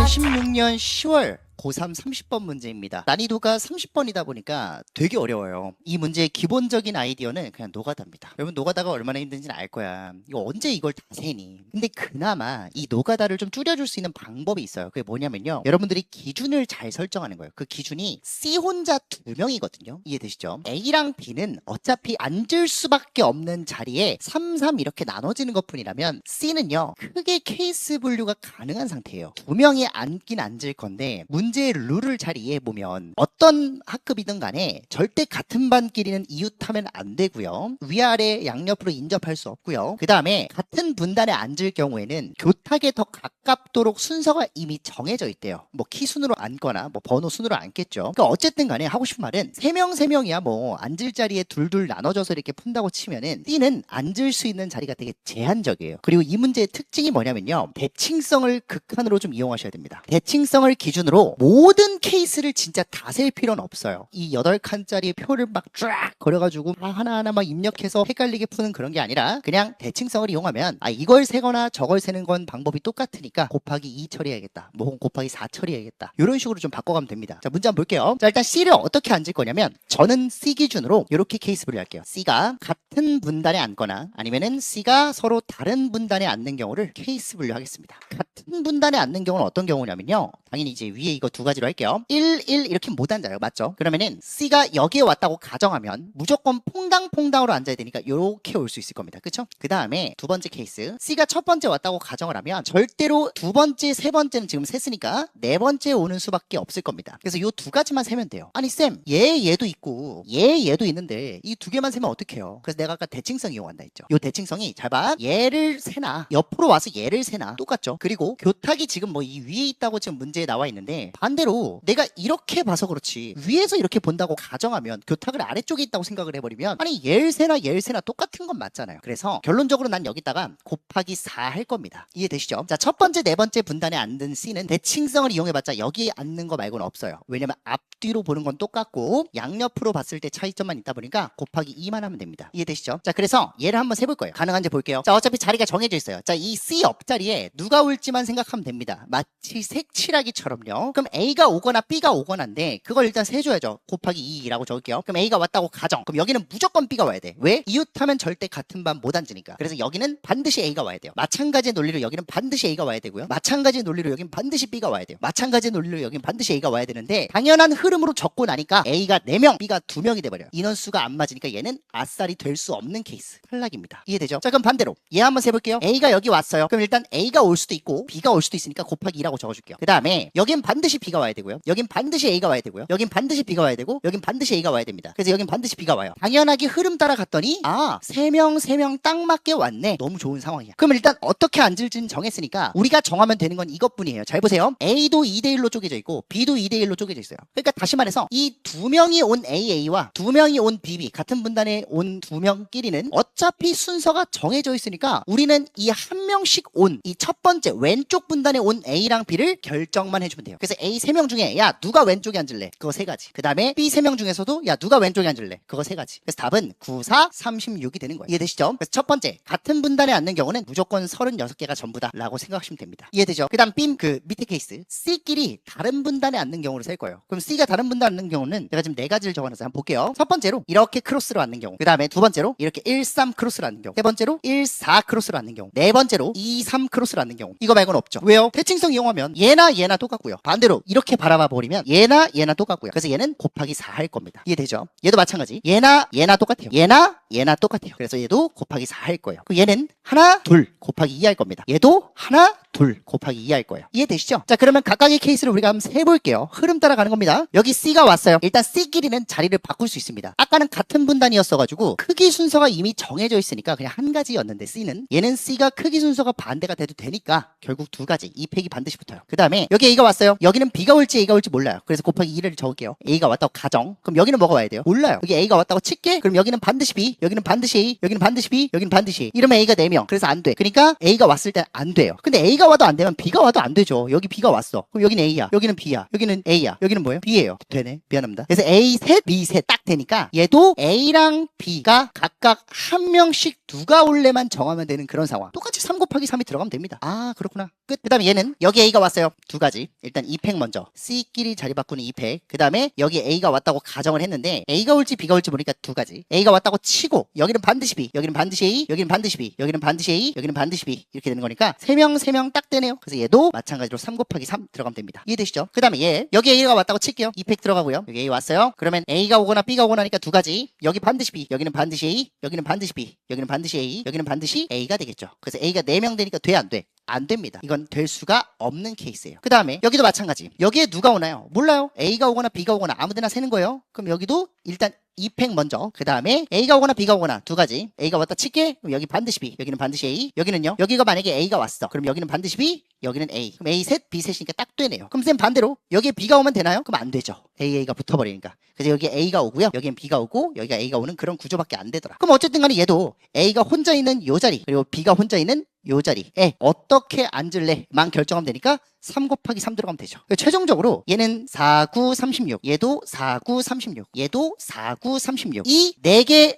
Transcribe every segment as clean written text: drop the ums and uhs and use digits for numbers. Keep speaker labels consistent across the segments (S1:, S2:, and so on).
S1: 2016년 10월 고3 30번 문제입니다. 난이도가 30번이다 보니까 되게 어려워요. 이 문제의 기본적인 아이디어는 그냥 노가다입니다. 여러분 노가다가 얼마나 힘든지는 알 거야. 이거 언제 이걸 다 세니? 근데 그나마 이 노가다를 좀 줄여줄 수 있는 방법이 있어요. 그게 뭐냐면요. 여러분들이 기준을 잘 설정하는 거예요. 그 기준이 C 혼자 2명이거든요. 이해되시죠? A랑 B는 어차피 앉을 수밖에 없는 자리에 3, 3 이렇게 나눠지는 것뿐이라면 C는요. 크게 케이스 분류가 가능한 상태예요. 2명이 앉긴 앉을 건데 문제의 룰을 잘 이해해보면 어떤 학급이든 간에 절대 같은 반끼리는 이웃하면 안 되고요. 위아래 양옆으로 인접할 수 없고요. 그 다음에 같은 분단에 앉을 경우에는 교탁에 더 가깝도록 순서가 이미 정해져 있대요. 뭐 키 순으로 앉거나 뭐 번호 순으로 앉겠죠. 그러니까 어쨌든 간에 하고 싶은 말은 3명이야 뭐 앉을 자리에 둘둘 나눠져서 이렇게 푼다고 치면은 D는 앉을 수 있는 자리가 되게 제한적이에요. 그리고 이 문제의 특징이 뭐냐면요. 대칭성을 극한으로 좀 이용하셔야 됩니다. 대칭성을 기준으로 모든 케이스를 진짜 다 셀 필요는 없어요. 이 8칸짜리 표를 막 쫙 그려가지고 하나하나 막 입력해서 헷갈리게 푸는 그런 게 아니라 그냥 대칭성을 이용하면 이걸 세거나 저걸 세는 건 방법이 똑같으니까 곱하기 2 처리해야겠다. 뭐 곱하기 4 처리해야겠다. 이런 식으로 좀 바꿔가면 됩니다. 자, 문제 한번 볼게요. 자, 일단 C를 어떻게 앉을 거냐면 저는 C 기준으로 이렇게 케이스 분류할게요. C가 같은 분단에 앉거나 아니면은 C가 서로 다른 분단에 앉는 경우를 케이스 분류하겠습니다. 같은 분단에 앉는 경우는 어떤 경우냐면요. 당연히 이제 위에 이거 두 가지로 할게요. 1, 1 이렇게 못 앉아요. 맞죠? 그러면은 C가 여기에 왔다고 가정하면 무조건 퐁당퐁당으로 앉아야 되니까 이렇게 올 수 있을 겁니다. 그쵸? 그 다음에 두 번째 케이스 C가 첫 번째 왔다고 가정을 하면 절대로 두 번째, 세 번째는 지금 셌으니까 네 번째 오는 수밖에 없을 겁니다. 그래서 이 두 가지만 세면 돼요. 아니 쌤, 얘도 있고 얘도 있는데 이 두 개만 세면 어떡해요? 그래서 내가 아까 대칭성 이용한다 했죠. 이 대칭성이 잘 봐. 얘를 세나 옆으로 와서 얘를 세나 똑같죠? 그리고 교탁이 지금 뭐 이 위에 있다고 지금 문제에 나와 있는데 반대로 내가 이렇게 봐서 그렇지 위에서 이렇게 본다고 가정하면 교탁을 아래쪽에 있다고 생각을 해버리면 아니 얘를 세나 똑같은 건 맞잖아요. 그래서 결론적으로 난 여기다가 곱하기 4 할 겁니다. 이해되시죠? 자, 첫 번째, 네 번째 분단에 앉은 C는 대칭성을 이용해봤자 여기에 앉는 거 말고는 없어요. 왜냐면 앞뒤로 보는 건 똑같고 양옆으로 봤을 때 차이점만 있다 보니까 곱하기 2만 하면 됩니다. 이해되시죠? 자, 그래서 얘를 한번 세볼 거예요. 가능한지 볼게요. 자, 어차피 자리가 정해져 있어요. 자, 이 C 옆자리에 누가 올지만 생각하면 됩니다. 마치 색칠하기처럼요. 그럼 A가 오거나 B가 오거나인데 그걸 일단 세줘야죠. 곱하기 2라고 적을게요. 그럼 A가 왔다고 가정. 그럼 여기는 무조건 B가 와야 돼. 왜? 이웃하면 절대 같은 반 못 앉으니까. 그래서 여기는 반드시 A가 와야 돼요. 마찬가지의 논리로 여기는 반드시 A가 와야 되고요. 마찬가지의 논리로 여기는 반드시 B가 와야 돼요. 마찬가지의 논리로 여기는 반드시 A가 와야 되는데 당연한 흐름으로 적고 나니까 A가 4명, B가 2명이 돼버려요. 인원수가 안 맞으니까 얘는 아싸리 될 수 없는 케이스. 탈락입니다. 이해되죠? 자, 그럼 반대로 얘 한번 세볼게요. A가 여기 왔어요. 그럼 일단 A가 올 수도 있고 B가 올 수도 있으니까 곱하기 2라고 적어줄게요. 그 다음에 여긴 반드시 B가 와야 되고요. 여긴 반드시 A가 와야 되고요. 여긴 반드시 B가 와야 되고 여긴 반드시 A가 와야 됩니다. 그래서 여긴 반드시 B가 와요. 당연하게 흐름 따라 갔더니 3명 딱 맞게 왔네. 너무 좋은 상황이야. 그럼 일단 어떻게 앉을지는 정했으니까 우리가 정하면 되는 건 이것뿐이에요. 잘 보세요. A도 2대1로 쪼개져 있고 B도 2대1로 쪼개져 있어요. 그러니까 다시 말해서 이 2명이 온 AA와 2명이 온 BB 같은 분단에 온 2명끼리는 어차피 순서가 정해져 있으니까 우리는 이 한 명씩 온 이 첫 번째 왼쪽 분단에 온 A랑 B를 결정만 해주면 돼요. 그래서 A 3명 중에 야 누가 왼쪽에 앉을래? 그거 3가지. 그 다음에 B 3명 중에서도 야 누가 왼쪽에 앉을래? 그거 3가지. 그래서 답은 9, 4, 36이 되는 거예요. 이해되시죠? 그래서 첫 번째 같은 분단에 앉는 경우는 무조건 36개가 전부다 라고 생각하시면 됩니다. 이해되죠? 그 다음 B 그 밑에 케이스 C끼리 다른 분단에 앉는 경우를 셀 거예요. 그럼 C가 다른 분단에 앉는 경우는 제가 지금 4가지를 적어놨어요. 한번 볼게요. 첫 번째로 이렇게 크로스로 앉는 경우, 그 다음에 두 번째로 이렇게 1, 3 크로스로 앉는 경우, 세 번째로 1, 4 크로스로 앉는 경우, 네 번째로 2, 3 크로스로 앉는 경우. 이거 말고는 없죠. 왜요? 대칭성 이용하면 얘나 똑같고요. 반대로 이렇게 바라봐 버리면 얘나 똑같고요. 그래서 얘는 곱하기 4 할 겁니다. 이해되죠? 얘도 마찬가지. 얘나 똑같아요. 얘나 똑같아요. 그래서 얘도 곱하기 4 할 거예요. 그럼 얘는 하나, 둘 곱하기 2 할 겁니다. 얘도 하나, 둘 곱하기 2 할 거예요. 이해되시죠? 자, 그러면 각각의 케이스를 우리가 한번 세볼게요. 흐름 따라가는 겁니다. 여기 C가 왔어요. 일단 C끼리는 자리를 바꿀 수 있습니다. 아까는 같은 분단이었어가지고 크기 순서가 이미 정해져 있으니까 그냥 한 가지였는데 C는 얘는 C가 크기 순서가 반대가 돼도 되니까 결국 2가지. 이 팩이 반드시 붙어요. 그 다음에 여기 A가 왔어요. 여기는 B가 올지 A가 올지 몰라요. 그래서 곱하기 2를 적을게요. A가 왔다고 가정. 그럼 여기는 뭐가 와야 돼요? 몰라요. 여기 A가 왔다고 칠게. 그럼 여기는 반드시 B, 여기는 반드시 A, 여기는 반드시 B, 여기는 반드시 A. 이러면 A가 4명. 그래서 안 돼. 그러니까 A가 왔을 때 안 돼요. 근데 A가 와도 안 되면 B가 와도 안 되죠. 여기 B가 왔어. 그럼 여기는 A야. 여기는 B야. 여기는 A야. 여기는 뭐예요? B예요. 되네. 미안합니다. 그래서 A 셋, B 셋 딱 되니까 얘도 A랑 B가 각각 한 명씩 누가 올래만 정하면 되는 그런 상황. 똑같이 3 곱하기 3이 들어가면 됩니다. 아, 그렇구나. 끝. 그 다음에 얘는 여기 A가 왔어요. 두 가지. 일단 2팩 먼저. C끼리 자리 바꾸는 2팩. 그 다음에 여기 A가 왔다고 가정을 했는데 A가 올지 B가 올지 모르니까 두 가지. A가 왔다고 치고 여기는 반드시 B, 여기는 반드시 A, 여기는 반드시 B, 여기는 반드시 A, 여기는 반드시 B 이렇게 되는 거니까 3명 딱 되네요. 그래서 얘도 마찬가지로 3 곱하기 3 들어가면 됩니다. 이해되시죠? 그 다음에 얘 여기 A가 왔다고 칠게요. 2팩 들어가고요. 여기 A 왔어요. 그러면 A가 오거나 B가 오거나 하니까 두 가지. 여기 반드시 B, 여기는 반드시 A, 여기는 반드시 B, 여기는 반드시 A, 여기는 반드시 A가 되겠죠. 그래서 A가 4명 되니까 돼, 안 돼? 안 됩니다. 이건 될 수가 없는 케이스예요. 그 다음에 여기도 마찬가지. 여기에 누가 오나요? 몰라요. A가 오거나 B가 오거나 아무데나 세는 거예요. 그럼 여기도 일단 2팩 먼저. 그 다음에 A가 오거나 B가 오거나 두 가지. A가 왔다 칠게. 그럼 여기 반드시 B, 여기는 반드시 A. 여기는요. 여기가 만약에 A가 왔어. 그럼 여기는 반드시 B, 여기는 A. 그럼 A 셋, B 셋이니까 딱 되네요. 그럼 쌤 반대로 여기에 B가 오면 되나요? 그럼 안 되죠. A가 붙어버리니까. 그래서 여기 A가 오고요. 여기엔 B가 오고 여기가 A가 오는 그런 구조밖에 안 되더라. 그럼 어쨌든 간에 얘도 A가 혼자 있는 요 자리 그리고 B가 혼자 있는 요 자리에 어떻게 앉을래만 결정하면 되니까 3 곱하기 3 들어가면 되죠. 최종적으로 얘는 4, 9, 36 얘도 4, 9, 36 얘도 4, 9, 36 이 4개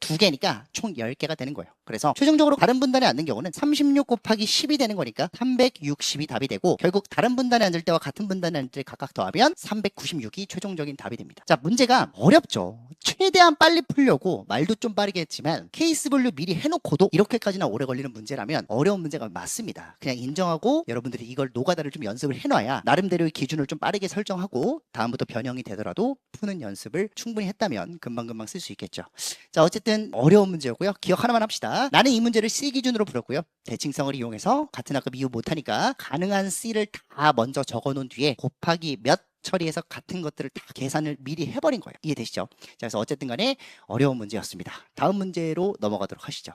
S1: 2개니까 총 10개가 되는 거예요. 그래서 최종적으로 다른 분단에 앉는 경우는 36 곱하기 10이 되는 거니까 360이 답이 되고 결국 다른 분단에 앉을 때와 같은 분단에 앉을 때 각각 더하면 396이 최종적인 답이 됩니다. 자, 문제가 어렵죠. 최대한 빨리 풀려고 말도 좀 빠르게 했지만 케이스 분류 미리 해놓고도 이렇게까지나 오래 걸리는 문제라면 어려운 문제가 맞습니다. 그냥 인정하고 여러분들이 이걸 노가다를 좀 연습을 해놔야 나름대로의 기준을 좀 빠르게 설정하고 다음부터 변형이 되더라도 푸는 연습을 충분히 했다면 금방금방 쓸 수 있겠죠. 자, 어쨌든 어려운 문제였고요. 기억 하나만 합시다. 나는 이 문제를 C 기준으로 풀었고요. 대칭성을 이용해서 같은 학급 이유 못하니까 가능한 C를 다 먼저 적어놓은 뒤에 곱하기 몇 처리해서 같은 것들을 다 계산을 미리 해버린 거예요. 이해되시죠? 자, 그래서 어쨌든 간에 어려운 문제였습니다. 다음 문제로 넘어가도록 하시죠.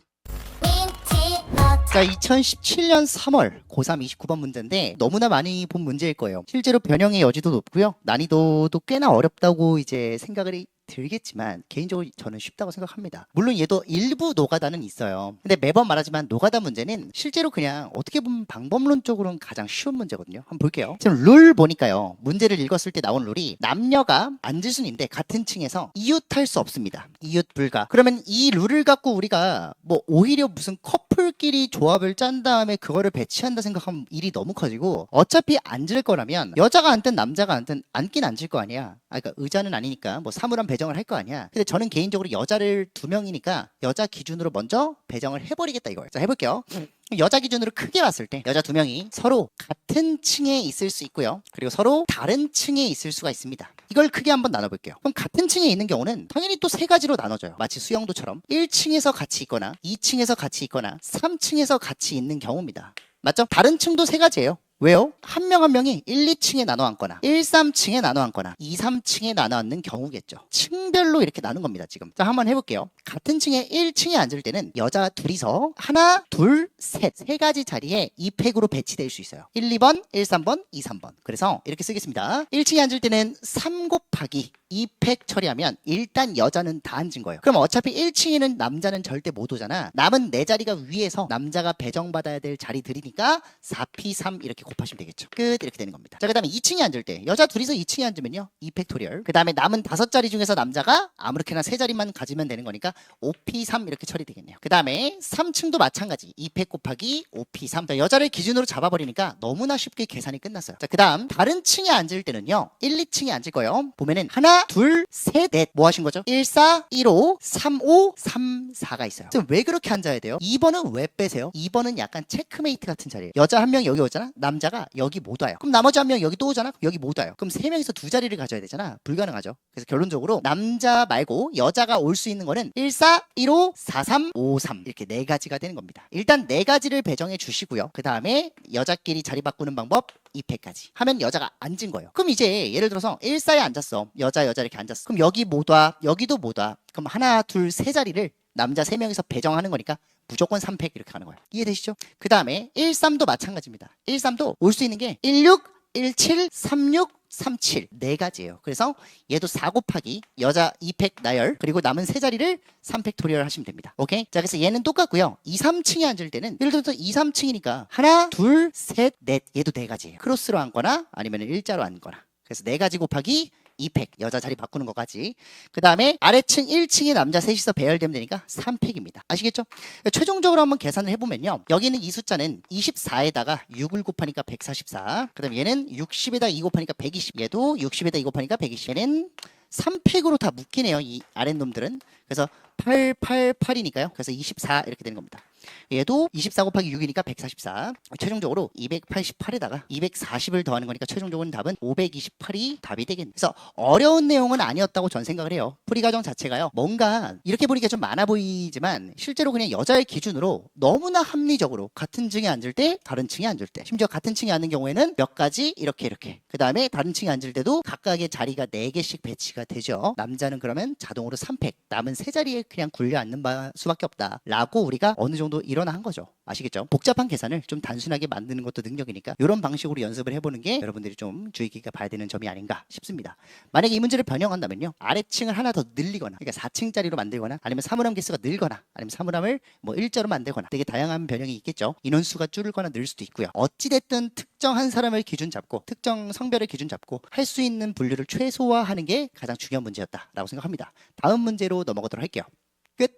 S1: 자, 2017년 3월 고3 29번 문제인데 너무나 많이 본 문제일 거예요. 실제로 변형의 여지도 높고요. 난이도도 꽤나 어렵다고 이제 생각을 들겠지만 개인적으로 저는 쉽다고 생각합니다. 물론 얘도 일부 노가다는 있어요. 근데 매번 말하지만 노가다 문제는 실제로 그냥 어떻게 보면 방법론적으로는 가장 쉬운 문제거든요. 한번 볼게요. 지금 룰 보니까요. 문제를 읽었을 때 나온 룰이 남녀가 앉을 수는 있는데 같은 층에서 이웃할 수 없습니다. 이웃 불가. 그러면 이 룰을 갖고 우리가 뭐 오히려 무슨 커플끼리 조합을 짠 다음에 그거를 배치한다 생각하면 일이 너무 커지고 어차피 앉을 거라면 여자가 앉든 남자가 앉든 앉긴 앉을 거 아니야. 그러니까 의자는 아니니까 뭐 사물함 배정을 할 거 아니야. 근데 저는 개인적으로 여자를 2명이니까 여자 기준으로 먼저 배정을 해버리겠다 이거예요. 자, 해볼게요. 여자 기준으로 크게 봤을 때 여자 2명이 서로 같은 층에 있을 수 있고요. 그리고 서로 다른 층에 있을 수가 있습니다. 이걸 크게 한번 나눠볼게요. 그럼 같은 층에 있는 경우는 당연히 또 3가지로 나눠져요. 마치 수영도처럼 1층에서 같이 있거나 2층에서 같이 있거나 3층에서 같이 있는 경우입니다. 맞죠? 다른 층도 3가지예요. 왜요? 한 명 한 명이 1, 2층에 나눠 앉거나 1, 3층에 나눠 앉거나 2, 3층에 나눠 앉는 경우겠죠. 층별로 이렇게 나눈 겁니다. 지금. 자, 한번 해볼게요. 같은 층에 1층에 앉을 때는 여자 둘이서 하나, 둘, 셋 3가지 자리에 2팩으로 배치될 수 있어요. 1, 2번, 1, 3번, 2, 3번. 그래서 이렇게 쓰겠습니다. 1층에 앉을 때는 3 곱하기 2팩 처리하면 일단 여자는 다 앉은 거예요. 그럼 어차피 1층에는 남자는 절대 못 오잖아. 남은 4자리가 위에서 남자가 배정받아야 될 자리들이니까 4P3 이렇게 곱하시면 되겠죠. 끝. 이렇게 되는 겁니다. 자, 그 다음에 2층에 앉을 때 여자 둘이서 2층에 앉으면요 2팩토리얼. 그 다음에 남은 5자리 중에서 남자가 아무렇게나 3자리만 가지면 되는 거니까 5P3 이렇게 처리되겠네요. 그 다음에 3층도 마찬가지 2팩 곱하기 5P3. 자, 여자를 기준으로 잡아버리니까 너무나 쉽게 계산이 끝났어요. 자, 그 다음 다른 층에 앉을 때는요 1, 2층에 앉을 거예요. 보면은 하나, 둘, 셋, 넷. 뭐 하신 거죠? 1, 4, 1, 5, 3, 5, 3, 4가 있어요. 지금 왜 그렇게 앉아야 돼요? 2번은 왜 빼세요? 2번은 약간 체크메이트 같은 자리예요. 여자 한 명 여기 오잖아? 남자가 여기 못 와요. 그럼 나머지 한 명 여기 또 오잖아? 여기 못 와요. 그럼 3명이서 2자리를 가져야 되잖아? 불가능하죠. 그래서 결론적으로 남자 말고 여자가 올 수 있는 거는 1, 4, 1, 5, 4, 3, 5, 3 이렇게 4가지가 되는 겁니다. 일단 4가지를 배정해 주시고요. 그 다음에 여자끼리 자리 바꾸는 방법 2팩까지 하면 여자가 앉은 거예요. 그럼 이제 예를 들어서 1, 4에 앉았어. 여자 이렇게 앉았어. 그럼 여기 못 와. 여기도 못 와. 그럼 하나, 둘, 3자리를 남자 3명이서 배정하는 거니까 무조건 3팩 이렇게 하는 거예요. 이해되시죠? 그 다음에 1, 3도 마찬가지입니다. 1, 3도 올 수 있는 게 1, 6, 1, 7, 3, 6, 3, 7 4가지예요. 그래서 얘도 4 곱하기 여자 2팩 나열 그리고 남은 3자리를 3팩토리얼 하시면 됩니다. 오케이? 자, 그래서 얘는 똑같고요. 2, 3층에 앉을 때는 예를 들어서 2, 3층이니까 하나, 둘, 셋, 넷 얘도 4가지예요. 크로스로 앉거나 아니면 일자로 앉거나 그래서 4가지 곱하기 2팩. 여자 자리 바꾸는 것까지. 그 다음에 아래층 1층에 남자 셋이서 배열되면 되니까 3팩입니다. 아시겠죠? 최종적으로 한번 계산을 해보면요. 여기는 이 숫자는 24에다가 6을 곱하니까 144. 그 다음에 얘는 60에다 2 곱하니까 120. 얘도 60에다 2 곱하니까 120. 얘는 3팩으로 다 묶이네요. 이 아랫놈들은. 그래서 888이니까요. 그래서 24 이렇게 되는 겁니다. 얘도 24 곱하기 6이니까 144. 최종적으로 288에다가 240을 더하는 거니까 최종적으로 답은 528이 답이 되겠네. 그래서 어려운 내용은 아니었다고 전 생각을 해요. 풀이 과정 자체가요. 뭔가 이렇게 보니까 좀 많아 보이지만 실제로 그냥 여자의 기준으로 너무나 합리적으로 같은 층에 앉을 때 다른 층에 앉을 때 심지어 같은 층에 앉는 경우에는 몇 가지 이렇게 그 다음에 다른 층에 앉을 때도 각각의 자리가 4개씩 배치가 되죠. 남자는 그러면 자동으로 3팩 남은 3자리에 그냥 굴려 앉는 수밖에 없다 라고 우리가 어느 정도 일어나 한 거죠. 아시겠죠? 복잡한 계산을 좀 단순하게 만드는 것도 능력이니까 이런 방식으로 연습을 해보는 게 여러분들이 좀 주의 깊게 봐야 되는 점이 아닌가 싶습니다. 만약에 이 문제를 변형한다면요. 아래층을 하나 더 늘리거나 그러니까 4층짜리로 만들거나 아니면 사물함 개수가 늘거나 아니면 사물함을 뭐 1자로 만들거나 되게 다양한 변형이 있겠죠. 인원수가 줄거나 늘 수도 있고요. 어찌됐든 특정한 사람을 기준 잡고 특정 성별을 기준 잡고 할 수 있는 분류를 최소화하는 게 가장 중요한 문제였다라고 생각합니다. 다음 문제로 넘어가도록 할게요. 끝.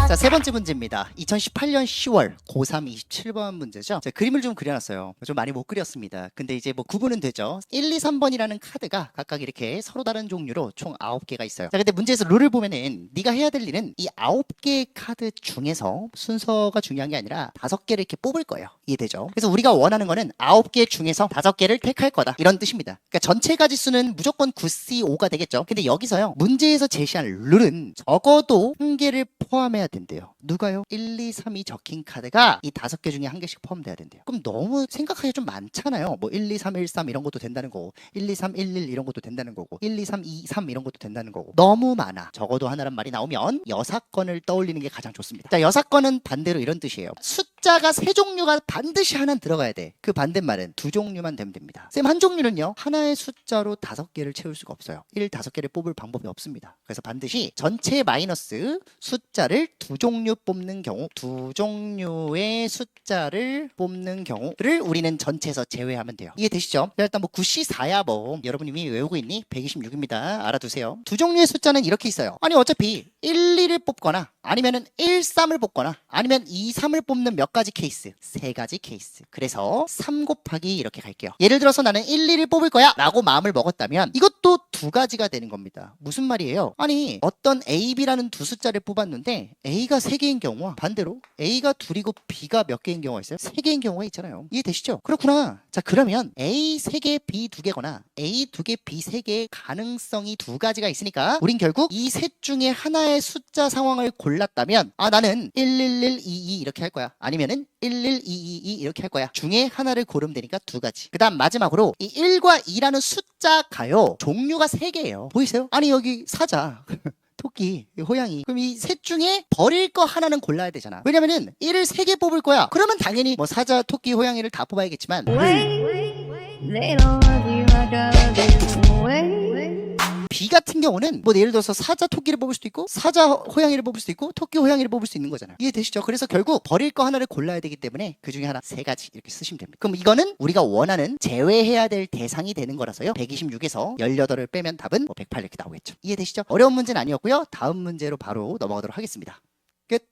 S1: 자, 세 번째 문제입니다. 2018년 10월 고3 27번 문제죠. 제가 그림을 좀 그려놨어요. 좀 많이 못 그렸습니다. 근데 이제 뭐 구분은 되죠. 1, 2, 3번이라는 카드가 각각 이렇게 서로 다른 종류로 총 9개가 있어요. 자, 근데 문제에서 룰을 보면은 네가 해야 될 일은 이 9개의 카드 중에서 순서가 중요한 게 아니라 5개를 이렇게 뽑을 거예요. 이해되죠? 그래서 우리가 원하는 거는 9개 중에서 5개를 택할 거다. 이런 뜻입니다. 그러니까 전체 가지수는 무조건 9C5가 되겠죠. 근데 여기서요. 문제에서 제시한 룰은 적어도 1개를 포함해야 된대요. 누가요? 1, 2, 3이 적힌 카드가 이 5개 중에 1개씩 포함돼야 된대요. 그럼 너무 생각하기 좀 많잖아요. 뭐 1, 2, 3, 1, 3 이런 것도 된다는 거고 1, 2, 3, 1, 1 이런 것도 된다는 거고 1, 2, 3, 2, 3 이런 것도 된다는 거고 너무 많아. 적어도 하나란 말이 나오면 여사건을 떠올리는 게 가장 좋습니다. 자, 여사건은 반대로 이런 뜻이에요. 숫자가 3종류가 반드시 하나는 들어가야 돼. 그 반대말은 2종류만 되면 됩니다. 쌤, 한 종류는요. 하나의 숫자로 5개를 채울 수가 없어요. 5개를 뽑을 방법이 없습니다. 그래서 반드시 전체 마이너스 숫자를 2종류 뽑는 경우 2종류의 숫자를 뽑는 경우를 우리는 전체에서 제외하면 돼요. 이해되시죠? 일단 뭐 9C4야 뭐 여러분 이미 외우고 있니? 126입니다. 알아두세요. 2종류의 숫자는 이렇게 있어요. 아니 어차피 1, 2를 뽑거나 아니면은 1, 3을 뽑거나 아니면 2, 3을 뽑는 몇 가지 케이스 3가지 케이스. 그래서 3 곱하기 이렇게 갈게요. 예를 들어서 나는 1, 2를 뽑을 거야 라고 마음을 먹었다면 이것도 2가지가 되는 겁니다. 무슨 말이에요? 아니 어떤 A, B라는 두 숫자를 뽑았는데 A가 3개인 경우와 반대로 A가 2이고 B가 몇 개인 경우가 있어요? 3개인 경우가 있잖아요. 이해되시죠? 그렇구나. 자, 그러면 A 3개, B 2개거나 A 2개, B 3개의 가능성이 2가지가 있으니까 우린 결국 이 셋 중에 하나의 숫자 상황을 골랐다면 나는 11122 이렇게 할 거야. 아니면은 11222 이렇게 할 거야. 중에 하나를 고르면 되니까 2가지. 그 다음 마지막으로 이 1과 2라는 숫자가요. 종류가 3개예요. 보이세요? 아니 여기 사자. 토끼, 호양이. 그럼 이 셋 중에 버릴 거 하나는 골라야 되잖아. 왜냐면은 1을 3개 뽑을 거야. 그러면 당연히 뭐 사자, 토끼, 호양이를 다 뽑아야겠지만 B 같은 경우는 뭐 예를 들어서 사자, 토끼를 뽑을 수도 있고 사자, 호양이를 뽑을 수도 있고 토끼, 호양이를 뽑을 수 있는 거잖아요. 이해되시죠? 그래서 결국 버릴 거 하나를 골라야 되기 때문에 그 중에 하나 3가지 이렇게 쓰시면 됩니다. 그럼 이거는 우리가 원하는 제외해야 될 대상이 되는 거라서요. 126에서 18을 빼면 답은 뭐 108 이렇게 나오겠죠. 이해되시죠? 어려운 문제는 아니었고요. 다음 문제로 바로 넘어가도록 하겠습니다. 끝.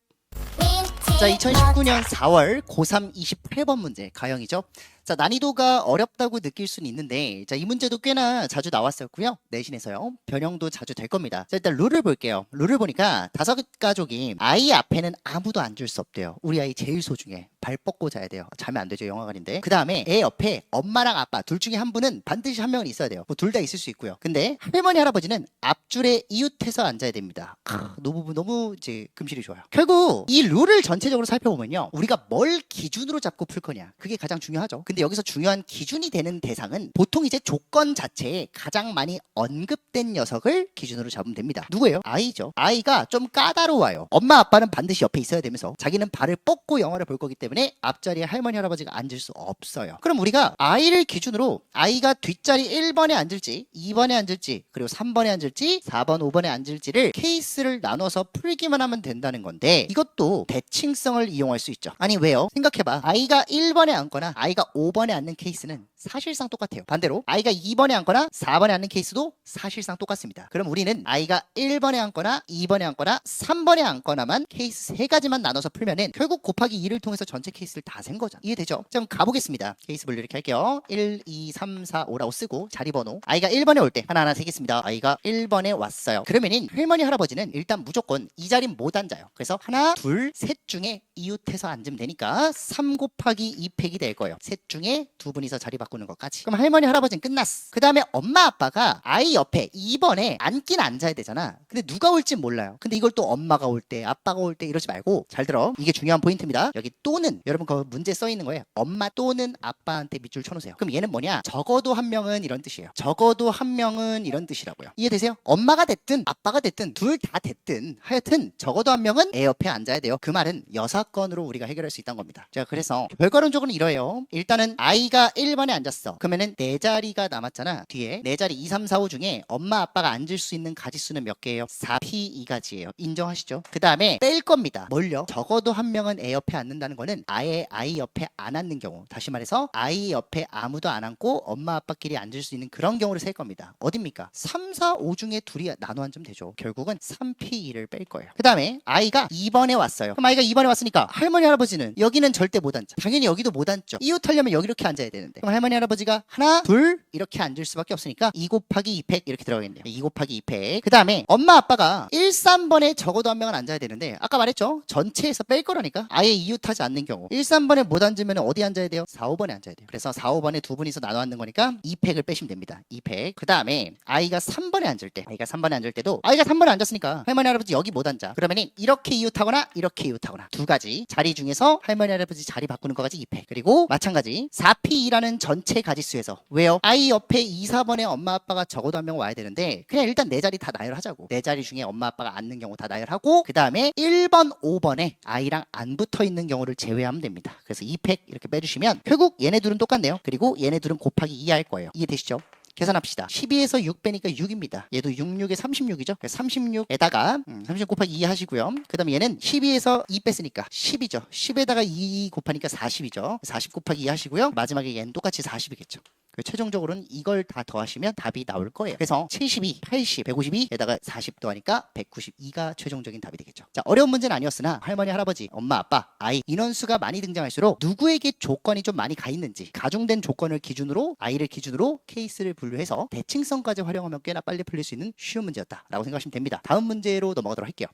S1: 자, 2019년 4월 고3 28번 문제 가형이죠. 자, 난이도가 어렵다고 느낄 수는 있는데 자, 이 문제도 꽤나 자주 나왔었고요. 내신에서요. 변형도 자주 될 겁니다. 자, 일단 룰을 볼게요. 룰을 보니까 5가족이 아이 앞에는 아무도 앉을 수 없대요. 우리 아이 제일 소중해. 발 뻗고 자야 돼요. 자면 안 되죠. 영화관인데. 그 다음에 애 옆에 엄마랑 아빠 둘 중에 한 분은 반드시 한 명은 있어야 돼요. 뭐 둘 다 있을 수 있고요. 근데 할머니 할아버지는 앞줄에 이웃해서 앉아야 됩니다. 너무 이제 금실이 좋아요. 결국 이 룰을 전체적으로 살펴보면요. 우리가 뭘 기준으로 잡고 풀 거냐. 그게 가장 중요하죠. 근데 여기서 중요한 기준이 되는 대상은 보통 이제 조건 자체에 가장 많이 언급된 녀석을 기준으로 잡으면 됩니다. 누구예요? 아이죠. 아이가 좀 까다로워요. 엄마 아빠는 반드시 옆에 있어야 되면서 자기는 발을 뻗고 영화를 볼 거기 때문에 앞자리에 할머니 할아버지가 앉을 수 없어요. 그럼 우리가 아이를 기준으로 아이가 뒷자리 1번에 앉을지 2번에 앉을지 그리고 3번에 앉을지 4번 5번에 앉을지를 케이스를 나눠서 풀기만 하면 된다는 건데 이것도 대칭성을 이용할 수 있죠. 아니 왜요? 생각해봐. 아이가 1번에 앉거나 아이가 5번에 앉는 케이스는 사실상 똑같아요. 반대로 i가 2번에 앉거나 4번에 앉는 케이스도 사실상 똑같습니다. 그럼 우리는 i가 1번에 앉거나 2번에 앉거나 3번에 앉거나만 케이스 3가지만 나눠서 풀면은 결국 곱하기 2를 통해서 전체 케이스를 다 센 거죠. 이해되죠? 자, 그럼 가보겠습니다. 케이스 분류 이렇게 할게요. 1, 2, 3, 4, 5라고 쓰고 자리 번호 i가 1번에 올 때 하나하나 세겠습니다. i가 1번에 왔어요. 그러면은 할머니 할아버지는 일단 무조건 이 자리는 못 앉아요. 그래서 하나, 둘, 셋 중에 이웃해서 앉으면 되니까 3 곱하기 2팩이 될 거예요. 셋 중에 두 분이서 자리 바꾸는 것까지. 그럼 할머니 할아버지는 끝났어. 그 다음에 엄마 아빠가 아이 옆에 2번에 앉긴 앉아야 되잖아. 근데 누가 올지 몰라요. 근데 이걸 또 엄마가 올 때 아빠가 올 때 이러지 말고 잘 들어. 이게 중요한 포인트입니다. 여기 또는 여러분 그 문제 써 있는 거예요. 엄마 또는 아빠한테 밑줄 쳐놓으세요. 그럼 얘는 뭐냐? 적어도 한 명은 이런 뜻이에요. 적어도 한 명은 이런 뜻이라고요. 이해되세요? 엄마가 됐든 아빠가 됐든 둘 다 됐든 하여튼 적어도 한 명은 애 옆에 앉아야 돼요. 그 말은 여사건으로 우리가 해결할 수 있다는 겁니다. 자, 그래서 결과론적으로는 이래요. 일단은 아이가 1번에 앉았어. 그러면은 네 자리가 남았잖아. 뒤에 네 자리 2, 3, 4, 5 중에 엄마 아빠가 앉을 수 있는 가지수는 몇 개예요? 4P2가지예요. 인정하시죠? 그 다음에 뺄 겁니다. 뭘요? 적어도 한 명은 애 옆에 앉는다는 거는 아예 아이 옆에 안 앉는 경우, 다시 말해서 아이 옆에 아무도 안 앉고 엄마 아빠끼리 앉을 수 있는 그런 경우를 셀 겁니다. 어딥니까? 3, 4, 5 중에 둘이 나눠 앉으면 되죠. 결국은 3P2를 뺄 거예요. 그 다음에 아이가 2번에 왔어요. 그럼 아이가 2번에 왔으니까 할머니 할아버지는 여기는 절대 못 앉죠. 당연히 여기도 못 앉죠. 이웃하려면 여기 이렇게 앉아야 되는데 그럼 할머니 할아버지가 하나, 둘 이렇게 앉을 수밖에 없으니까 2 곱하기 2팩 이렇게 들어가겠네요. 2 곱하기 2팩. 그 다음에 엄마 아빠가 1, 3번에 적어도 한 명은 앉아야 되는데 아까 말했죠. 전체에서 뺄 거라니까. 아예 이웃하지 않는 경우 1, 3번에 못 앉으면 어디 앉아야 돼요? 4, 5번에 앉아야 돼요. 그래서 4, 5번에 두 분이서 나눠 앉는 거니까 2팩을 빼시면 됩니다. 2팩. 그 다음에 아이가 3번에 앉을 때 아이가 3번에 앉을 때도 아이가 3번에 앉았으니까 할머니 할아버지 여기 못 앉아. 그러면은 이렇게 이웃하거나 이렇게 이웃하거나 두 가지 자리 중에서 할머니 할아버지 자리 바꾸는 거까지 2팩. 그리고 마찬가지 4P2라는 전체 가지수에서 왜요? 아이 옆에 2, 4번에 엄마 아빠가 적어도 한 명 와야 되는데 그냥 일단 네 자리 다 나열하자고. 네 자리 중에 엄마 아빠가 앉는 경우 다 나열하고 그 다음에 1번, 5번에 아이랑 안 붙어 있는 경우를 제외하면 됩니다. 그래서 2팩 이렇게 빼주시면 결국 얘네 둘은 똑같네요. 그리고 얘네 둘은 곱하기 2 할 거예요. 이해되시죠? 계산합시다. 12에서 6 빼니까 6입니다. 얘도 6, 6에 36이죠. 36에다가 36 곱하기 2 하시고요. 그 다음에 얘는 12에서 2 뺐으니까 10이죠. 10에다가 2 곱하니까 40이죠. 40 곱하기 2 하시고요. 마지막에 얘는 똑같이 40이겠죠. 최종적으로는 이걸 다 더하시면 답이 나올 거예요. 그래서 72, 80, 152에다가 40 더하니까 192가 최종적인 답이 되겠죠. 자, 어려운 문제는 아니었으나 할머니, 할아버지, 엄마, 아빠, 아이 인원수가 많이 등장할수록 누구에게 조건이 좀 많이 가 있는지 가중된 조건을 기준으로 아이를 기준으로 케이스를 분류해서 대칭성까지 활용하면 꽤나 빨리 풀릴 수 있는 쉬운 문제였다라고 생각하시면 됩니다. 다음 문제로 넘어가도록 할게요.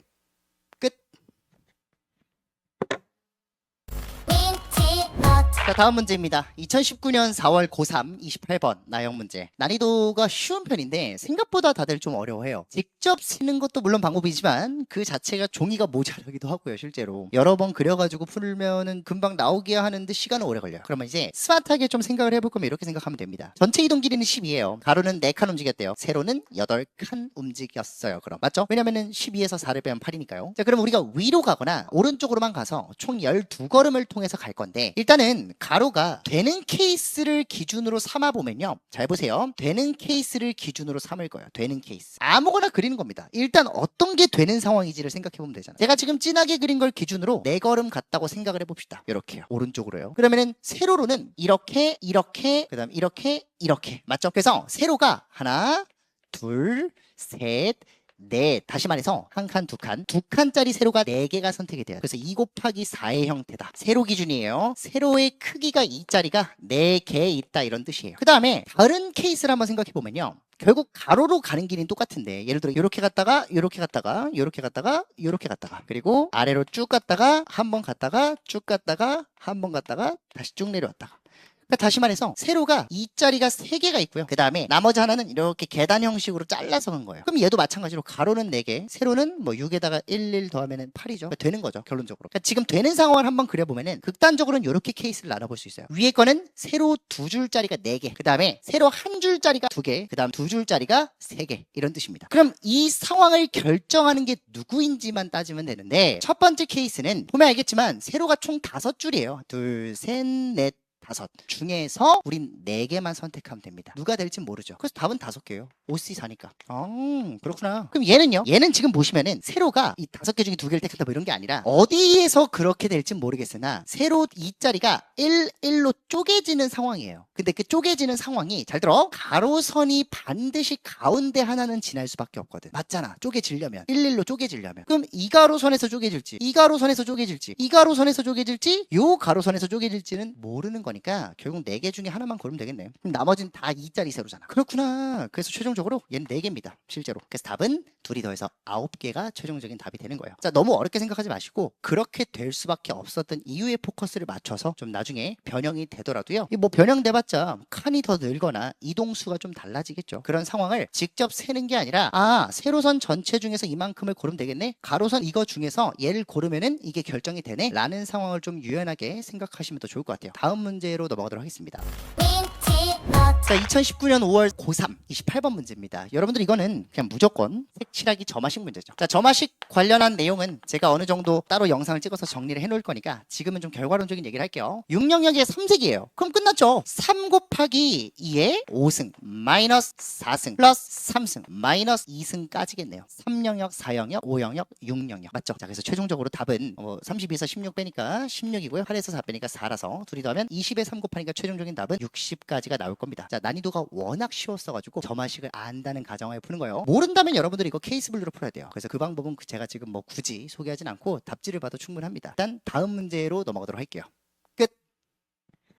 S1: 끝. 자, 다음 문제입니다. 2019년 4월 고3 28번 나형 문제. 난이도가 쉬운 편인데 생각보다 다들 좀 어려워해요. 직접 쓰는 것도 물론 방법이지만 그 자체가 종이가 모자라기도 하고요. 실제로 여러 번 그려가지고 풀면은 금방 나오기야 하는데 시간은 오래 걸려요. 그러면 이제 스마트하게 좀 생각을 해볼 거면 이렇게 생각하면 됩니다. 전체 이동 길이는 10이에요. 가로는 4칸 움직였대요. 세로는 8칸 움직였어요. 그럼 맞죠? 왜냐면은 12에서 4를 빼면 8이니까요. 자, 그럼 우리가 위로 가거나 오른쪽으로만 가서 총 12걸음을 통해서 갈 건데 일단은 가로가 되는 케이스를 기준으로 삼아 보면요. 잘 보세요. 되는 케이스를 기준으로 삼을 거예요. 되는 케이스. 아무거나 그리는 겁니다. 일단 어떤 게 되는 상황인지를 생각해 보면 되잖아요. 제가 지금 진하게 그린 걸 기준으로 4걸음 갔다고 생각을 해봅시다. 이렇게요. 오른쪽으로요. 그러면은 세로로는 이렇게, 이렇게, 그 다음 이렇게, 이렇게. 맞죠? 그래서 세로가 하나, 둘, 셋, 넷. 다시 말해서 한 칸, 두 칸짜리 세로가 4개가 선택이 돼요. 그래서 2 곱하기 4의 형태다. 세로 기준이에요. 세로의 크기가 2짜리가 4개 있다 이런 뜻이에요. 그 다음에 다른 케이스를 한번 생각해 보면요. 결국 가로로 가는 길이는 똑같은데 예를 들어 이렇게 갔다가 이렇게 갔다가 이렇게 갔다가 이렇게 갔다가 그리고 아래로 쭉 갔다가 한 번 갔다가 쭉 갔다가 한 번 갔다가 다시 쭉 내려왔다가 그러니까 다시 말해서 세로가 2짜리가 3개가 있고요. 그 다음에 나머지 하나는 이렇게 계단 형식으로 잘라서 간 거예요. 그럼 얘도 마찬가지로 가로는 4개, 세로는 뭐 6에다가 1 더하면 8이죠. 그러니까 되는 거죠. 결론적으로. 그러니까 지금 되는 상황을 한번 그려보면은 극단적으로는 이렇게 케이스를 나눠볼 수 있어요. 위에 거는 세로 2줄짜리가 4개, 그 다음에 세로 1줄짜리가 2개, 그 다음 2줄짜리가 3개 이런 뜻입니다. 그럼 이 상황을 결정하는 게 누구인지만 따지면 되는데 첫 번째 케이스는 보면 알겠지만 세로가 총 5줄이에요. 둘, 셋, 넷, 5 중에서 우린 4개만 선택하면 됩니다. 누가 될진 모르죠. 그래서 답은 5개예요. OC4니까. 그렇구나. 그럼 얘는요? 얘는 지금 보시면은 세로가 이 5개 중에 2개를 택한다 뭐 이런 게 아니라 어디에서 그렇게 될진 모르겠으나 세로 2자리가 1, 1로 쪼개지는 상황이에요. 근데 그 쪼개지는 상황이 잘 들어. 가로선이 반드시 가운데 하나는 지날 수밖에 없거든. 맞잖아. 쪼개지려면 1, 1로 쪼개지려면. 그럼 이 가로선에서 쪼개질지, 이 가로선에서 쪼개질지, 이 가로선에서 쪼개질지, 요 가로선에서 쪼개질지는 모르는 거니까 결국 4개 중에 하나만 고르면 되겠네. 그럼 나머지는 다 2자리 세로잖아. 그렇구나. 그래서 최종적으로 얘는 4개입니다. 실제로. 그래서 답은 둘이 더해서 9개가 최종적인 답이 되는 거예요. 자, 너무 어렵게 생각하지 마시고 그렇게 될 수밖에 없었던 이유에 포커스를 맞춰서 좀 나중에 변형이 되더라도요. 이 뭐 변형돼봤자 칸이 더 늘거나 이동수가 좀 달라지겠죠. 그런 상황을 직접 세는 게 아니라 세로선 전체 중에서 이만큼을 고르면 되겠네. 가로선 이거 중에서 얘를 고르면은 이게 결정이 되네. 라는 상황을 좀 유연하게 생각하시면 더 좋을 것 같아요. 다음 문제로 넘어가도록 하겠습니다. 자, 2019년 5월 고3 28번 문제입니다. 여러분들 이거는 그냥 무조건 색칠하기 점화식 문제죠. 자, 점화식 관련한 내용은 제가 어느 정도 따로 영상을 찍어서 정리를 해놓을 거니까 지금은 좀 결과론적인 얘기를 할게요. 6영역에 3색이에요. 그럼 끝났죠. 3 곱하기 2에 5승 마이너스 4승 플러스 3승 마이너스 2승까지겠네요. 3영역, 4영역, 5영역, 6영역 맞죠? 자, 그래서 최종적으로 답은 32에서 16 빼니까 16이고요. 8에서 4 빼니까 4라서 둘이 더하면 20에 3 곱하니까 최종적인 답은 60까지가 나올 겁니다. 자, 난이도가 워낙 쉬웠어가지고 점화식을 안다는 가정하에 푸는 거예요. 모른다면 여러분들이 이거 케이스별로 풀어야 돼요. 그래서 그 방법은 제가 지금 굳이 소개하진 않고 답지를 봐도 충분합니다. 일단 다음 문제로 넘어가도록 할게요.